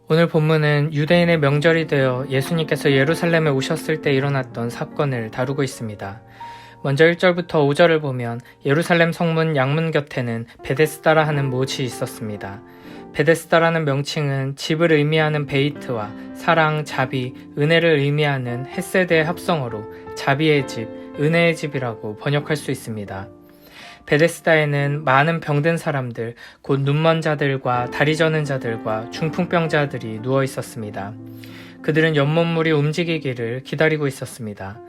오늘 본문은 유대인의 명절이 되어 예수님께서 예루살렘에 오셨을 때 일어났던 사건을 다루고 있습니다. 먼저 1절부터 5절을 보면 예루살렘 성문 양문 곁에는 베데스다라 하는 못이 있었습니다. 베데스다라는 명칭은 집을 의미하는 베이트와 사랑, 자비, 은혜를 의미하는 헷세드의 합성어로 자비의 집, 은혜의 집이라고 번역할 수 있습니다. 베데스다에는 많은 병든 사람들, 곧 눈먼 자들과 다리 저는 자들과 중풍병자들이 누워 있었습니다. 그들은 연못물이 움직이기를 기다리고 있었습니다.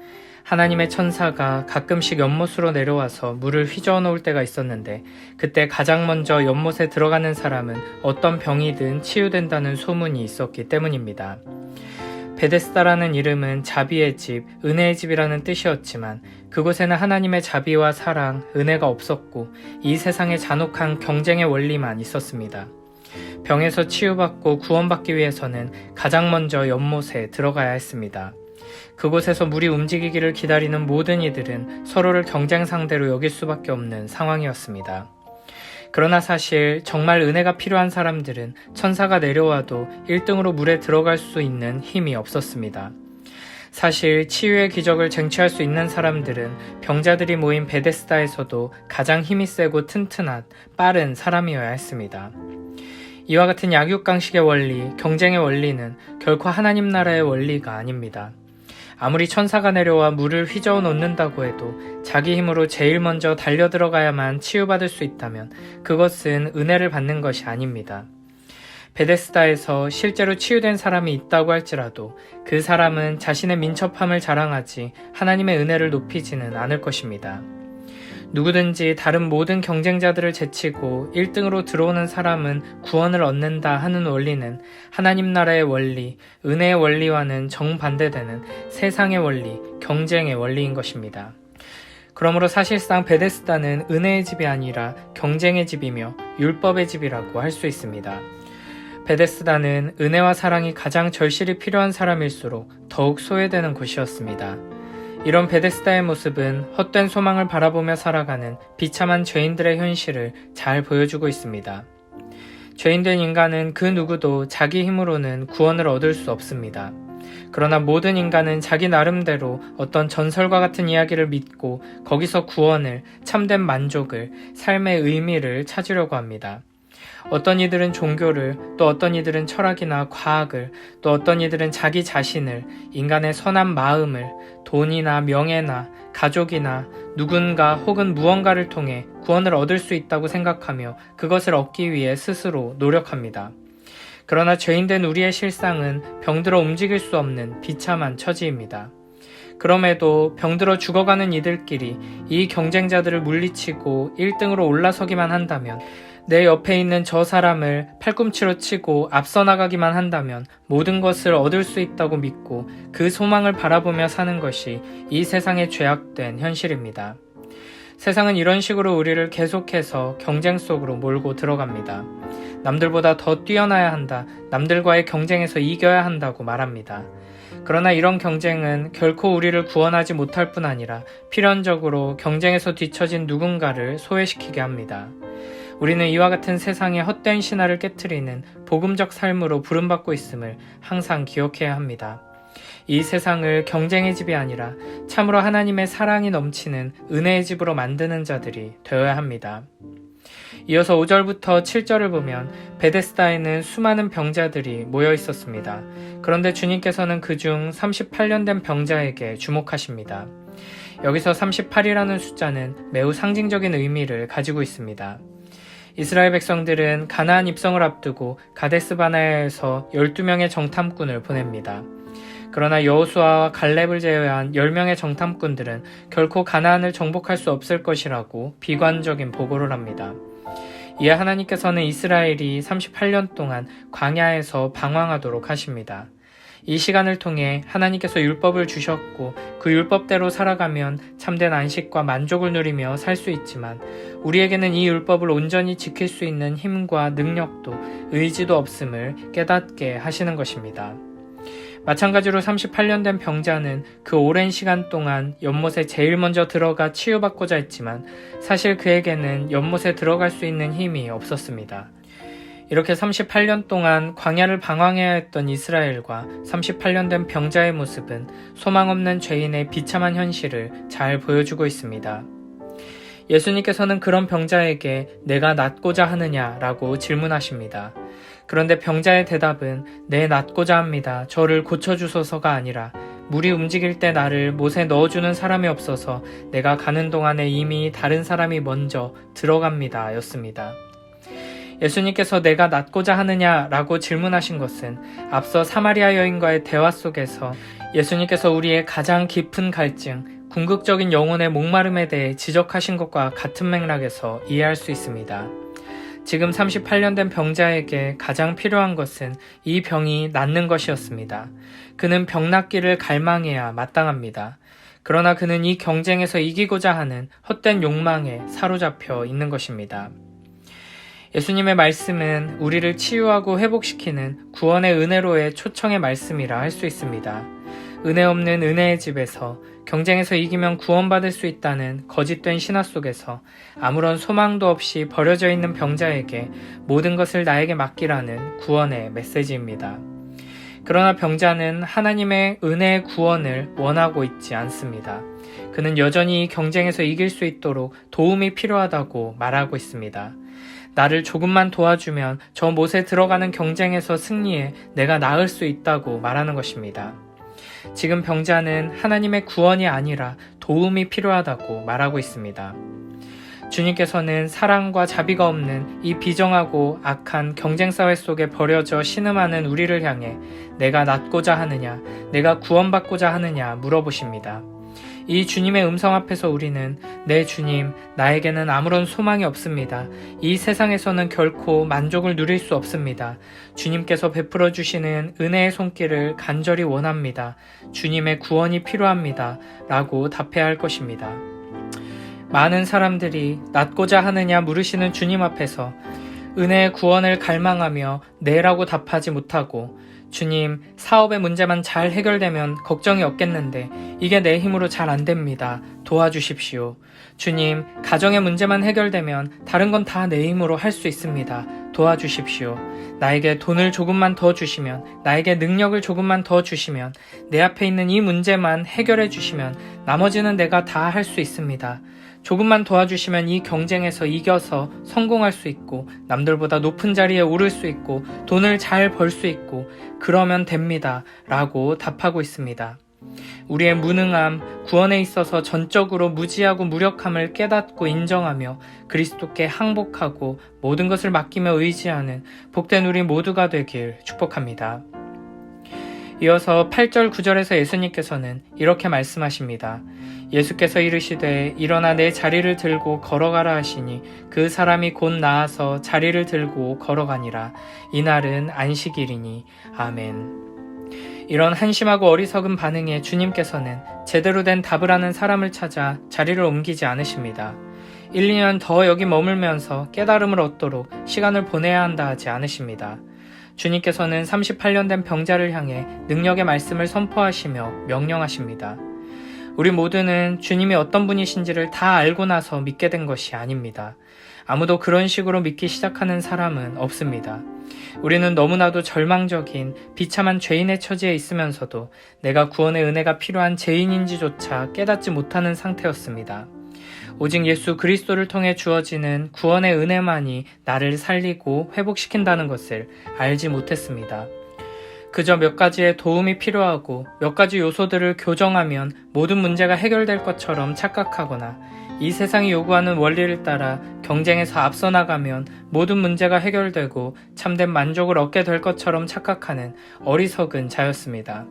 하나님의 천사가 가끔씩 연못으로 내려와서 물을 휘저어 놓을 때가 있었는데 그때 가장 먼저 연못에 들어가는 사람은 어떤 병이든 치유된다는 소문이 있었기 때문입니다. 베데스다라는 이름은 자비의 집, 은혜의 집이라는 뜻이었지만 그곳에는 하나님의 자비와 사랑, 은혜가 없었고 이 세상의 잔혹한 경쟁의 원리만 있었습니다. 병에서 치유받고 구원받기 위해서는 가장 먼저 연못에 들어가야 했습니다. 그곳에서 물이 움직이기를 기다리는 모든 이들은 서로를 경쟁 상대로 여길 수밖에 없는 상황이었습니다. 그러나 사실 정말 은혜가 필요한 사람들은 천사가 내려와도 1등으로 물에 들어갈 수 있는 힘이 없었습니다. 사실 치유의 기적을 쟁취할 수 있는 사람들은 병자들이 모인 베데스다에서도 가장 힘이 세고 튼튼한 빠른 사람이어야 했습니다. 이와 같은 약육강식의 원리, 경쟁의 원리는 결코 하나님 나라의 원리가 아닙니다. 아무리 천사가 내려와 물을 휘저어 놓는다고 해도 자기 힘으로 제일 먼저 달려들어가야만 치유받을 수 있다면 그것은 은혜를 받는 것이 아닙니다. 베데스다에서 실제로 치유된 사람이 있다고 할지라도 그 사람은 자신의 민첩함을 자랑하지 하나님의 은혜를 높이지는 않을 것입니다. 누구든지 다른 모든 경쟁자들을 제치고 1등으로 들어오는 사람은 구원을 얻는다 하는 원리는 하나님 나라의 원리, 은혜의 원리와는 정반대되는 세상의 원리, 경쟁의 원리인 것입니다. 그러므로 사실상 베데스다는 은혜의 집이 아니라 경쟁의 집이며 율법의 집이라고 할 수 있습니다. 베데스다는 은혜와 사랑이 가장 절실히 필요한 사람일수록 더욱 소외되는 곳이었습니다. 이런 베데스다의 모습은 헛된 소망을 바라보며 살아가는 비참한 죄인들의 현실을 잘 보여주고 있습니다. 죄인된 인간은 그 누구도 자기 힘으로는 구원을 얻을 수 없습니다. 그러나 모든 인간은 자기 나름대로 어떤 전설과 같은 이야기를 믿고 거기서 구원을, 참된 만족을, 삶의 의미를 찾으려고 합니다. 어떤 이들은 종교를, 또 어떤 이들은 철학이나 과학을, 또 어떤 이들은 자기 자신을, 인간의 선한 마음을, 돈이나 명예나 가족이나 누군가 혹은 무언가를 통해 구원을 얻을 수 있다고 생각하며 그것을 얻기 위해 스스로 노력합니다. 그러나 죄인된 우리의 실상은 병들어 움직일 수 없는 비참한 처지입니다. 그럼에도 병들어 죽어가는 이들끼리 이 경쟁자들을 물리치고 1등으로 올라서기만 한다면, 내 옆에 있는 저 사람을 팔꿈치로 치고 앞서 나가기만 한다면 모든 것을 얻을 수 있다고 믿고 그 소망을 바라보며 사는 것이 이 세상의 죄악된 현실입니다. 세상은 이런 식으로 우리를 계속해서 경쟁 속으로 몰고 들어갑니다. 남들보다 더 뛰어나야 한다, 남들과의 경쟁에서 이겨야 한다고 말합니다. 그러나 이런 경쟁은 결코 우리를 구원하지 못할 뿐 아니라 필연적으로 경쟁에서 뒤처진 누군가를 소외시키게 합니다. 우리는 이와 같은 세상의 헛된 신화를 깨트리는 복음적 삶으로 부름받고 있음을 항상 기억해야 합니다. 이 세상을 경쟁의 집이 아니라 참으로 하나님의 사랑이 넘치는 은혜의 집으로 만드는 자들이 되어야 합니다. 이어서 5절부터 7절을 보면 베데스다에는 수많은 병자들이 모여 있었습니다. 그런데 주님께서는 그중 38년 된 병자에게 주목하십니다. 여기서 38이라는 숫자는 매우 상징적인 의미를 가지고 있습니다. 이스라엘 백성들은 가나안 입성을 앞두고 가데스 바네아에서 12명의 정탐꾼을 보냅니다. 그러나 여호수아와 갈렙을 제외한 10명의 정탐꾼들은 결코 가나안을 정복할 수 없을 것이라고 비관적인 보고를 합니다. 이에 하나님께서는 이스라엘이 38년 동안 광야에서 방황하도록 하십니다. 이 시간을 통해 하나님께서 율법을 주셨고 그 율법대로 살아가면 참된 안식과 만족을 누리며 살 수 있지만 우리에게는 이 율법을 온전히 지킬 수 있는 힘과 능력도 의지도 없음을 깨닫게 하시는 것입니다. 마찬가지로 38년 된 병자는 그 오랜 시간 동안 연못에 제일 먼저 들어가 치유받고자 했지만 사실 그에게는 연못에 들어갈 수 있는 힘이 없었습니다. 이렇게 38년 동안 광야를 방황해야 했던 이스라엘과 38년 된 병자의 모습은 소망 없는 죄인의 비참한 현실을 잘 보여주고 있습니다. 예수님께서는 그런 병자에게 내가 낫고자 하느냐라고 질문하십니다. 그런데 병자의 대답은 네, 낫고자 합니다. 저를 고쳐주소서가 아니라 물이 움직일 때 나를 못에 넣어주는 사람이 없어서 내가 가는 동안에 이미 다른 사람이 먼저 들어갑니다 였습니다. 예수님께서 내가 낫고자 하느냐라고 질문하신 것은 앞서 사마리아 여인과의 대화 속에서 예수님께서 우리의 가장 깊은 갈증, 궁극적인 영혼의 목마름에 대해 지적하신 것과 같은 맥락에서 이해할 수 있습니다. 지금 38년 된 병자에게 가장 필요한 것은 이 병이 낫는 것이었습니다. 그는 병 낫기를 갈망해야 마땅합니다. 그러나 그는 이 경쟁에서 이기고자 하는 헛된 욕망에 사로잡혀 있는 것입니다. 예수님의 말씀은 우리를 치유하고 회복시키는 구원의 은혜로의 초청의 말씀이라 할 수 있습니다. 은혜 없는 은혜의 집에서 경쟁에서 이기면 구원받을 수 있다는 거짓된 신화 속에서 아무런 소망도 없이 버려져 있는 병자에게 모든 것을 나에게 맡기라는 구원의 메시지입니다. 그러나 병자는 하나님의 은혜의 구원을 원하고 있지 않습니다. 그는 여전히 이 경쟁에서 이길 수 있도록 도움이 필요하다고 말하고 있습니다. 나를 조금만 도와주면 저 못에 들어가는 경쟁에서 승리해 내가 나을 수 있다고 말하는 것입니다. 지금 병자는 하나님의 구원이 아니라 도움이 필요하다고 말하고 있습니다. 주님께서는 사랑과 자비가 없는 이 비정하고 악한 경쟁사회 속에 버려져 신음하는 우리를 향해 내가 낫고자 하느냐, 내가 구원받고자 하느냐 물어보십니다. 이 주님의 음성 앞에서 우리는 네 주님, 나에게는 아무런 소망이 없습니다. 이 세상에서는 결코 만족을 누릴 수 없습니다. 주님께서 베풀어 주시는 은혜의 손길을 간절히 원합니다. 주님의 구원이 필요합니다. 라고 답해야 할 것입니다. 많은 사람들이 낫고자 하느냐 물으시는 주님 앞에서 은혜의 구원을 갈망하며 네라고 답하지 못하고 주님, 사업의 문제만 잘 해결되면 걱정이 없겠는데 이게 내 힘으로 잘 안 됩니다. 도와주십시오. 주님, 가정의 문제만 해결되면 다른 건 다 내 힘으로 할 수 있습니다. 도와주십시오. 나에게 돈을 조금만 더 주시면, 나에게 능력을 조금만 더 주시면, 내 앞에 있는 이 문제만 해결해 주시면 나머지는 내가 다 할 수 있습니다. 조금만 도와주시면 이 경쟁에서 이겨서 성공할 수 있고 남들보다 높은 자리에 오를 수 있고 돈을 잘 벌 수 있고 그러면 됩니다. 라고 답하고 있습니다. 우리의 무능함, 구원에 있어서 전적으로 무지하고 무력함을 깨닫고 인정하며 그리스도께 항복하고 모든 것을 맡기며 의지하는 복된 우리 모두가 되길 축복합니다. 이어서 8절 9절에서 예수님께서는 이렇게 말씀하십니다. 예수께서 이르시되 일어나 내 자리를 들고 걸어가라 하시니 그 사람이 곧 나아서 자리를 들고 걸어가니라. 이날은 안식일이니. 아멘. 이런 한심하고 어리석은 반응에 주님께서는 제대로 된 답을 하는 사람을 찾아 자리를 옮기지 않으십니다. 1, 2년 더 여기 머물면서 깨달음을 얻도록 시간을 보내야 한다 하지 않으십니다. 주님께서는 38년 된 병자를 향해 능력의 말씀을 선포하시며 명령하십니다. 우리 모두는 주님이 어떤 분이신지를 다 알고 나서 믿게 된 것이 아닙니다. 아무도 그런 식으로 믿기 시작하는 사람은 없습니다. 우리는 너무나도 절망적인 비참한 죄인의 처지에 있으면서도 내가 구원의 은혜가 필요한 죄인인지조차 깨닫지 못하는 상태였습니다. 오직 예수 그리스도를 통해 주어지는 구원의 은혜만이 나를 살리고 회복시킨다는 것을 알지 못했습니다. 그저 몇 가지의 도움이 필요하고 몇 가지 요소들을 교정하면 모든 문제가 해결될 것처럼 착각하거나 이 세상이 요구하는 원리를 따라 경쟁에서 앞서 나가면 모든 문제가 해결되고 참된 만족을 얻게 될 것처럼 착각하는 어리석은 자였습니다.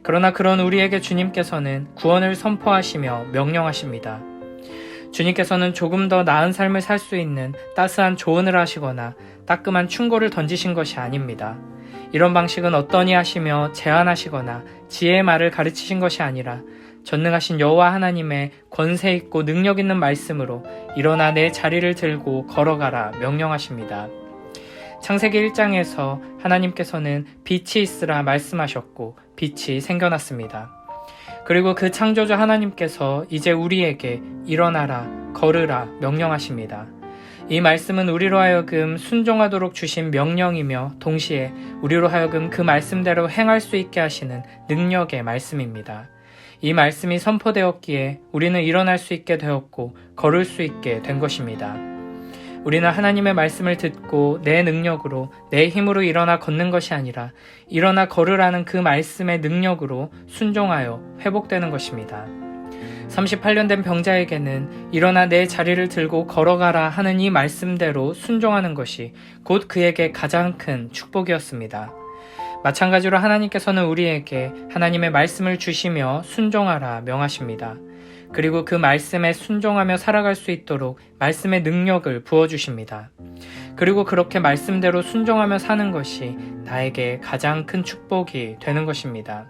그러나 그런 우리에게 주님께서는 구원을 선포하시며 명령하십니다. 주님께서는 조금 더 나은 삶을 살 수 있는 따스한 조언을 하시거나 따끔한 충고를 던지신 것이 아닙니다. 이런 방식은 어떠니 하시며 제안하시거나 지혜의 말을 가르치신 것이 아니라 전능하신 여호와 하나님의 권세 있고 능력 있는 말씀으로 일어나 내 자리를 들고 걸어가라 명령하십니다. 창세기 1장에서 하나님께서는 빛이 있으라 말씀하셨고 빛이 생겨났습니다. 그리고 그 창조주 하나님께서 이제 우리에게 일어나라, 걸으라 명령하십니다. 이 말씀은 우리로 하여금 순종하도록 주신 명령이며 동시에 우리로 하여금 그 말씀대로 행할 수 있게 하시는 능력의 말씀입니다. 이 말씀이 선포되었기에 우리는 일어날 수 있게 되었고 걸을 수 있게 된 것입니다. 우리는 하나님의 말씀을 듣고 내 능력으로 내 힘으로 일어나 걷는 것이 아니라 일어나 걸으라는 그 말씀의 능력으로 순종하여 회복되는 것입니다. 38년 된 병자에게는 일어나 내 자리를 들고 걸어가라 하는 이 말씀대로 순종하는 것이 곧 그에게 가장 큰 축복이었습니다. 마찬가지로 하나님께서는 우리에게 하나님의 말씀을 주시며 순종하라 명하십니다. 그리고 그 말씀에 순종하며 살아갈 수 있도록 말씀의 능력을 부어주십니다. 그리고 그렇게 말씀대로 순종하며 사는 것이 나에게 가장 큰 축복이 되는 것입니다.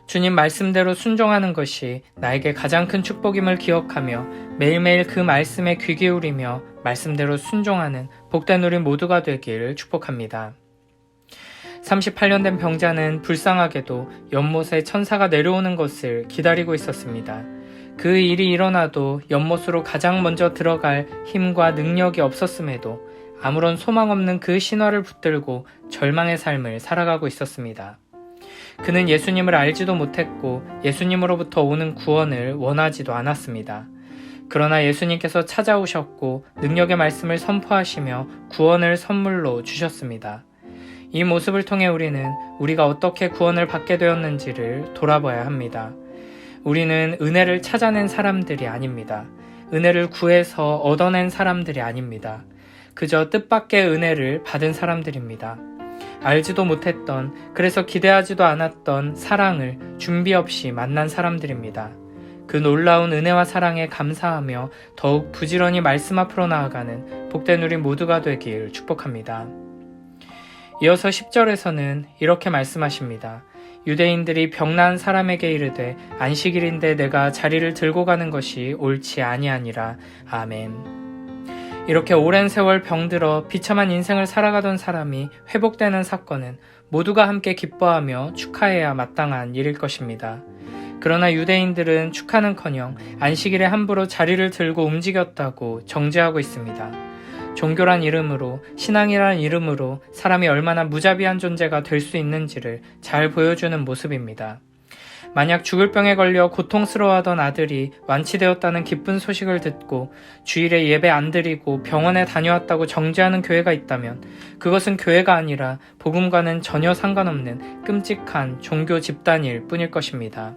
주님 말씀대로 순종하는 것이 나에게 가장 큰 축복임을 기억하며 매일매일 그 말씀에 귀 기울이며 말씀대로 순종하는 복된 우리 모두가 되길 축복합니다. 38년 된 병자는 불쌍하게도 연못에 천사가 내려오는 것을 기다리고 있었습니다. 그 일이 일어나도 연못으로 가장 먼저 들어갈 힘과 능력이 없었음에도 아무런 소망 없는 그 신화를 붙들고 절망의 삶을 살아가고 있었습니다. 그는 예수님을 알지도 못했고 예수님으로부터 오는 구원을 원하지도 않았습니다. 그러나 예수님께서 찾아오셨고 능력의 말씀을 선포하시며 구원을 선물로 주셨습니다. 이 모습을 통해 우리는 우리가 어떻게 구원을 받게 되었는지를 돌아봐야 합니다. 우리는 은혜를 찾아낸 사람들이 아닙니다. 은혜를 구해서 얻어낸 사람들이 아닙니다. 그저 뜻밖의 은혜를 받은 사람들입니다. 알지도 못했던, 그래서 기대하지도 않았던 사랑을 준비 없이 만난 사람들입니다. 그 놀라운 은혜와 사랑에 감사하며 더욱 부지런히 말씀 앞으로 나아가는 복된 우리 모두가 되길 축복합니다. 이어서 10절에서는 이렇게 말씀하십니다. 유대인들이 병나은 사람에게 이르되 안식일인데 내가 자리를 들고 가는 것이 옳지 아니하니라. 아멘. 이렇게 오랜 세월 병들어 비참한 인생을 살아가던 사람이 회복되는 사건은 모두가 함께 기뻐하며 축하해야 마땅한 일일 것입니다. 그러나 유대인들은 축하는커녕 안식일에 함부로 자리를 들고 움직였다고 정죄하고 있습니다. 종교란 이름으로, 신앙이란 이름으로 사람이 얼마나 무자비한 존재가 될 수 있는지를 잘 보여주는 모습입니다. 만약 죽을 병에 걸려 고통스러워하던 아들이 완치되었다는 기쁜 소식을 듣고 주일에 예배 안 드리고 병원에 다녀왔다고 정죄하는 교회가 있다면 그것은 교회가 아니라 복음과는 전혀 상관없는 끔찍한 종교 집단일 뿐일 것입니다.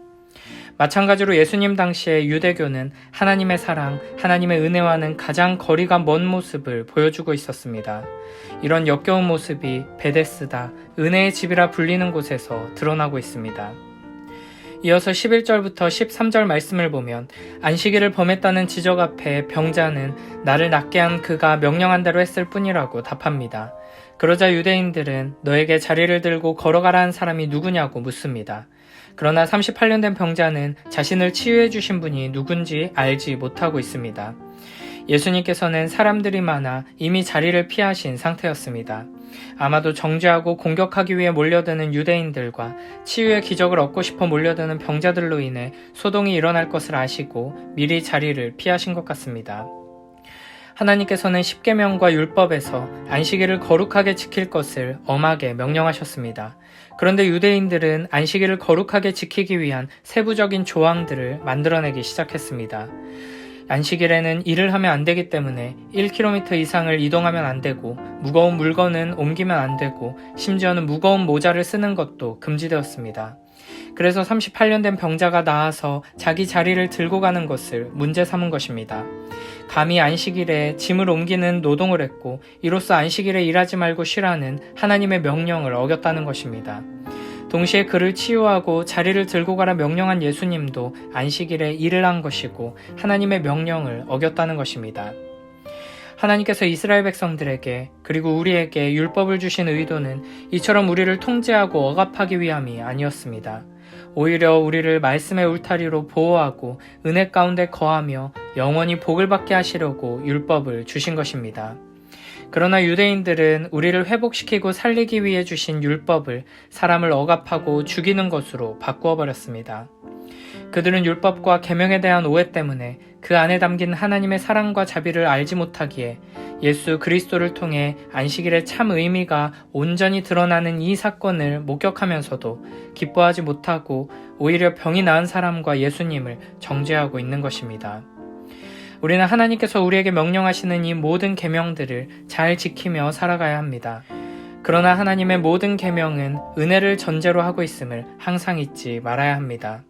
마찬가지로 예수님 당시의 유대교는 하나님의 사랑, 하나님의 은혜와는 가장 거리가 먼 모습을 보여주고 있었습니다. 이런 역겨운 모습이 베데스다, 은혜의 집이라 불리는 곳에서 드러나고 있습니다. 이어서 11절부터 13절 말씀을 보면 안식일을 범했다는 지적 앞에 병자는 나를 낫게 한 그가 명령한 대로 했을 뿐이라고 답합니다. 그러자 유대인들은 너에게 자리를 들고 걸어가라 한 사람이 누구냐고 묻습니다. 그러나 38년 된 병자는 자신을 치유해 주신 분이 누군지 알지 못하고 있습니다. 예수님께서는 사람들이 많아 이미 자리를 피하신 상태였습니다. 아마도 정죄하고 공격하기 위해 몰려드는 유대인들과 치유의 기적을 얻고 싶어 몰려드는 병자들로 인해 소동이 일어날 것을 아시고 미리 자리를 피하신 것 같습니다. 하나님께서는 십계명과 율법에서 안식일을 거룩하게 지킬 것을 엄하게 명령하셨습니다. 그런데 유대인들은 안식일을 거룩하게 지키기 위한 세부적인 조항들을 만들어내기 시작했습니다. 안식일에는 일을 하면 안 되기 때문에 1km 이상을 이동하면 안 되고 무거운 물건은 옮기면 안 되고 심지어는 무거운 모자를 쓰는 것도 금지되었습니다. 그래서 38년 된 병자가 나아서 자기 자리를 들고 가는 것을 문제 삼은 것입니다. 감히 안식일에 짐을 옮기는 노동을 했고 이로써 안식일에 일하지 말고 쉬라는 하나님의 명령을 어겼다는 것입니다. 동시에 그를 치유하고 자리를 들고 가라 명령한 예수님도 안식일에 일을 한 것이고 하나님의 명령을 어겼다는 것입니다. 하나님께서 이스라엘 백성들에게 그리고 우리에게 율법을 주신 의도는 이처럼 우리를 통제하고 억압하기 위함이 아니었습니다. 오히려 우리를 말씀의 울타리로 보호하고 은혜 가운데 거하며 영원히 복을 받게 하시려고 율법을 주신 것입니다. 그러나 유대인들은 우리를 회복시키고 살리기 위해 주신 율법을 사람을 억압하고 죽이는 것으로 바꾸어 버렸습니다. 그들은 율법과 계명에 대한 오해 때문에 그 안에 담긴 하나님의 사랑과 자비를 알지 못하기에 예수 그리스도를 통해 안식일의 참 의미가 온전히 드러나는 이 사건을 목격하면서도 기뻐하지 못하고 오히려 병이 나은 사람과 예수님을 정죄하고 있는 것입니다. 우리는 하나님께서 우리에게 명령하시는 이 모든 계명들을 잘 지키며 살아가야 합니다. 그러나 하나님의 모든 계명은 은혜를 전제로 하고 있음을 항상 잊지 말아야 합니다.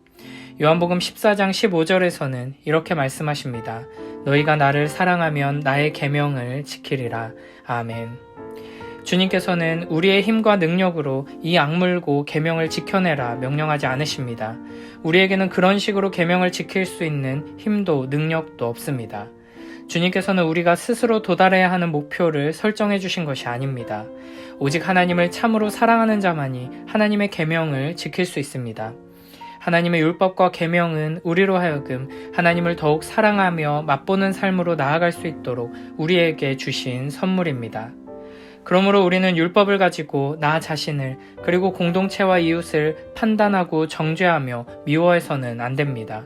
요한복음 14장 15절에서는 이렇게 말씀하십니다. 너희가 나를 사랑하면 나의 계명을 지키리라. 아멘. 주님께서는 우리의 힘과 능력으로 이 악물고 계명을 지켜내라 명령하지 않으십니다. 우리에게는 그런 식으로 계명을 지킬 수 있는 힘도 능력도 없습니다. 주님께서는 우리가 스스로 도달해야 하는 목표를 설정해 주신 것이 아닙니다. 오직 하나님을 참으로 사랑하는 자만이 하나님의 계명을 지킬 수 있습니다. 하나님의 율법과 계명은 우리로 하여금 하나님을 더욱 사랑하며 맛보는 삶으로 나아갈 수 있도록 우리에게 주신 선물입니다. 그러므로 우리는 율법을 가지고 나 자신을 그리고 공동체와 이웃을 판단하고 정죄하며 미워해서는 안 됩니다.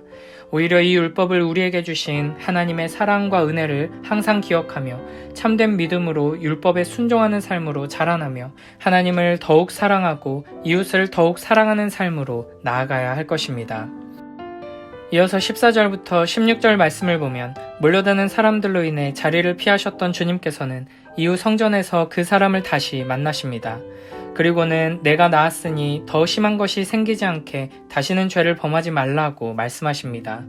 오히려 이 율법을 우리에게 주신 하나님의 사랑과 은혜를 항상 기억하며 참된 믿음으로 율법에 순종하는 삶으로 자라나며 하나님을 더욱 사랑하고 이웃을 더욱 사랑하는 삶으로 나아가야 할 것입니다. 이어서 14절부터 16절 말씀을 보면 몰려드는 사람들로 인해 자리를 피하셨던 주님께서는 이후 성전에서 그 사람을 다시 만나십니다. 그리고는 내가 나았으니 더 심한 것이 생기지 않게 다시는 죄를 범하지 말라고 말씀하십니다.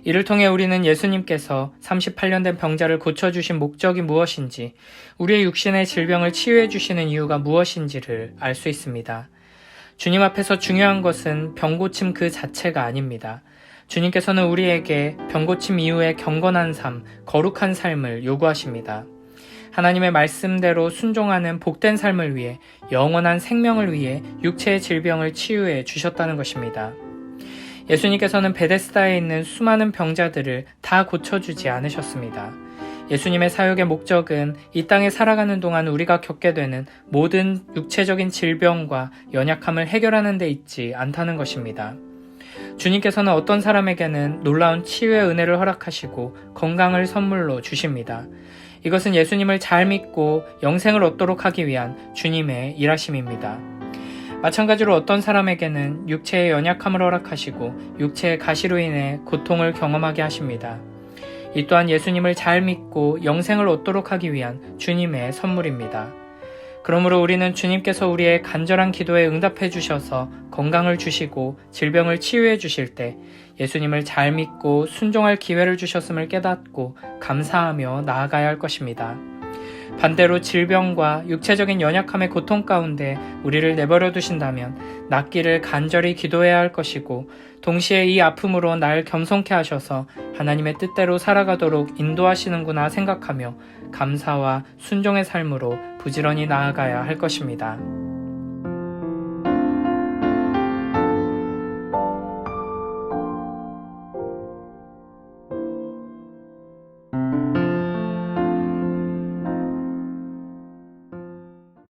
이를 통해 우리는 예수님께서 38년 된 병자를 고쳐주신 목적이 무엇인지, 우리의 육신의 질병을 치유해 주시는 이유가 무엇인지를 알 수 있습니다. 주님 앞에서 중요한 것은 병고침 그 자체가 아닙니다. 주님께서는 우리에게 병고침 이후의 경건한 삶, 거룩한 삶을 요구하십니다. 하나님의 말씀대로 순종하는 복된 삶을 위해 영원한 생명을 위해 육체의 질병을 치유해 주셨다는 것입니다. 예수님께서는 베데스다에 있는 수많은 병자들을 다 고쳐주지 않으셨습니다. 예수님의 사역의 목적은 이 땅에 살아가는 동안 우리가 겪게 되는 모든 육체적인 질병과 연약함을 해결하는 데 있지 않다는 것입니다. 주님께서는 어떤 사람에게는 놀라운 치유의 은혜를 허락하시고 건강을 선물로 주십니다. 이것은 예수님을 잘 믿고 영생을 얻도록 하기 위한 주님의 일하심입니다. 마찬가지로 어떤 사람에게는 육체의 연약함을 허락하시고 육체의 가시로 인해 고통을 경험하게 하십니다. 이 또한 예수님을 잘 믿고 영생을 얻도록 하기 위한 주님의 선물입니다. 그러므로 우리는 주님께서 우리의 간절한 기도에 응답해 주셔서 건강을 주시고 질병을 치유해 주실 때 예수님을 잘 믿고 순종할 기회를 주셨음을 깨닫고 감사하며 나아가야 할 것입니다. 반대로 질병과 육체적인 연약함의 고통 가운데 우리를 내버려 두신다면 낫기를 간절히 기도해야 할 것이고, 동시에 이 아픔으로 날 겸손케 하셔서 하나님의 뜻대로 살아가도록 인도하시는구나 생각하며 감사와 순종의 삶으로 부지런히 나아가야 할 것입니다.